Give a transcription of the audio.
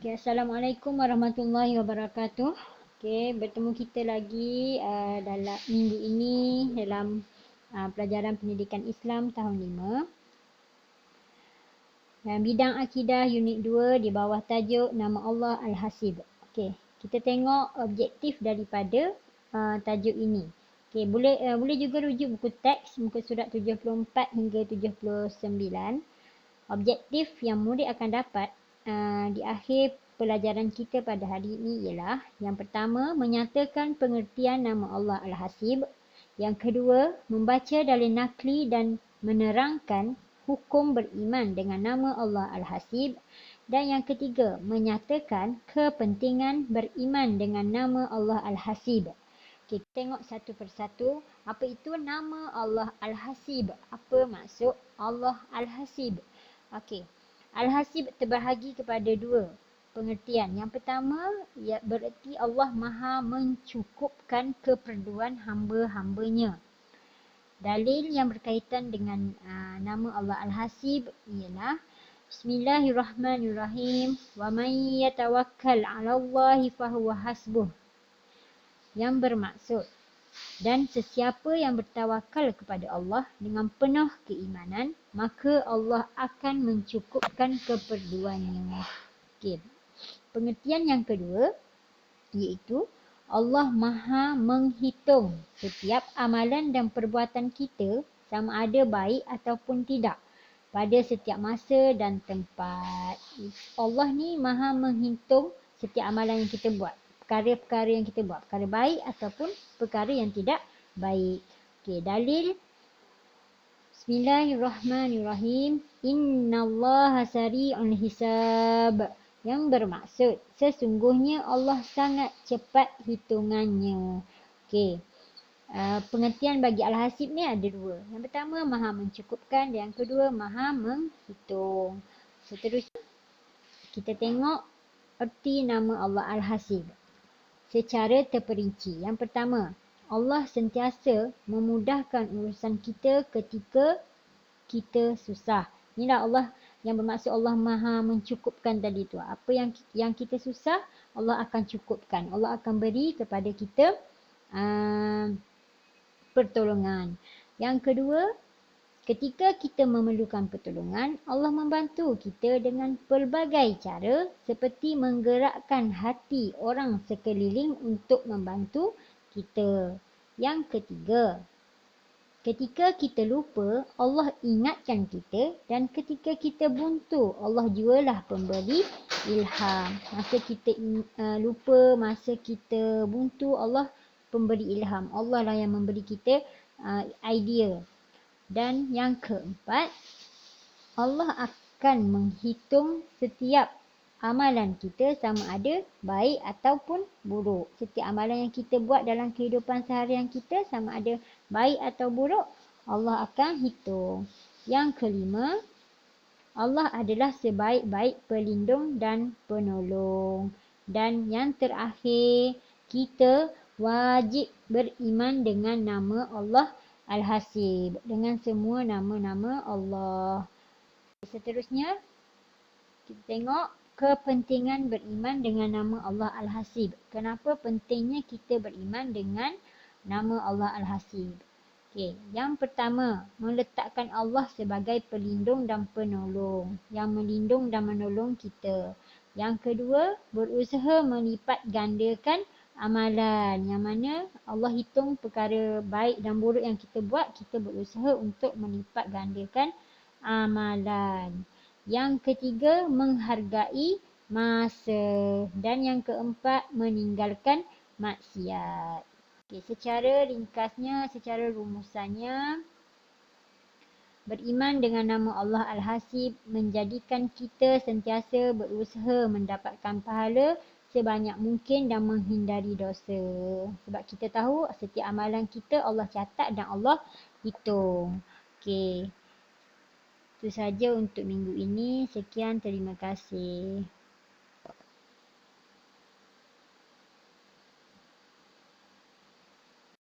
Okay, Assalamualaikum warahmatullahi wabarakatuh. Okay, bertemu kita lagi dalam minggu ini dalam pelajaran pendidikan Islam tahun 5. Dan bidang akidah unit 2 di bawah tajuk Nama Allah Al-Hasib. Okay, kita tengok objektif daripada tajuk ini. Okay, boleh juga rujuk buku teks muka surat 74 hingga 79. Objektif yang murid akan dapat di akhir pelajaran kita pada hari ini ialah yang pertama, menyatakan pengertian nama Allah Al-Hasib. Yang kedua, membaca dalil nakli dan menerangkan hukum beriman dengan nama Allah Al-Hasib. Dan yang ketiga, menyatakan kepentingan beriman dengan nama Allah Al-Hasib. Kita tengok satu persatu. Apa itu nama Allah Al-Hasib? Apa maksud Allah Al-Hasib? Okey. Al-Hasib terbahagi kepada dua pengertian. Yang pertama, bererti Allah Maha mencukupkan keperluan hamba-hambanya. Dalil yang berkaitan dengan nama Allah Al-Hasib ialah Bismillahirrahmanirrahim. Wa man yatawakkal 'ala Allahi fahuwa hasbuh. Yang bermaksud, dan sesiapa yang bertawakal kepada Allah dengan penuh keimanan, maka Allah akan mencukupkan keperluannya. Okey. Pengertian yang kedua iaitu Allah Maha menghitung setiap amalan dan perbuatan kita sama ada baik ataupun tidak pada setiap masa dan tempat. Allah ni Maha menghitung setiap amalan yang kita buat. Perkara-perkara yang kita buat. Perkara baik ataupun perkara yang tidak baik. Okey, dalil. Bismillahirrahmanirrahim. Innallaha sari'ul hisab. Yang bermaksud, sesungguhnya Allah sangat cepat hitungannya. Okey. Pengertian bagi Al-Hasib ni ada dua. Yang pertama, Maha mencukupkan. Dan yang kedua, Maha menghitung. Seterusnya, kita tengok erti nama Allah Al-Hasib secara terperinci. Yang pertama, Allah sentiasa memudahkan urusan kita ketika kita susah. Inilah Allah yang bermaksud Allah Maha mencukupkan tadi tu. Apa yang kita susah, Allah akan cukupkan. Allah akan beri kepada kita pertolongan. Yang kedua, ketika kita memerlukan pertolongan, Allah membantu kita dengan pelbagai cara seperti menggerakkan hati orang sekeliling untuk membantu kita. Yang ketiga, ketika kita lupa, Allah ingatkan kita, dan ketika kita buntu, Allah jugalah pemberi ilham. Masa kita lupa, masa kita buntu, Allah pemberi ilham. Allah lah yang memberi kita idea. Dan yang keempat, Allah akan menghitung setiap amalan kita sama ada baik ataupun buruk. Setiap amalan yang kita buat dalam kehidupan seharian kita sama ada baik atau buruk, Allah akan hitung. Yang kelima, Allah adalah sebaik-baik pelindung dan penolong. Dan yang terakhir, kita wajib beriman dengan nama Allah Al-Hasib, dengan semua nama-nama Allah. Seterusnya, kita tengok kepentingan beriman dengan nama Allah Al-Hasib. Kenapa pentingnya kita beriman dengan nama Allah Al-Hasib? Okey, yang pertama, meletakkan Allah sebagai pelindung dan penolong yang melindung dan menolong kita. Yang kedua, berusaha melipat gandakan amalan, yang mana Allah hitung perkara baik dan buruk yang kita buat, kita berusaha untuk melipat gandakan amalan. Yang ketiga, menghargai masa. Dan yang keempat, meninggalkan maksiat. Okay, secara ringkasnya, secara rumusannya, beriman dengan nama Allah Al-Hasib menjadikan kita sentiasa berusaha mendapatkan pahala sebanyak mungkin dan menghindari dosa. Sebab kita tahu setiap amalan kita Allah catat dan Allah hitung. Okey. Itu saja untuk minggu ini. Sekian, terima kasih.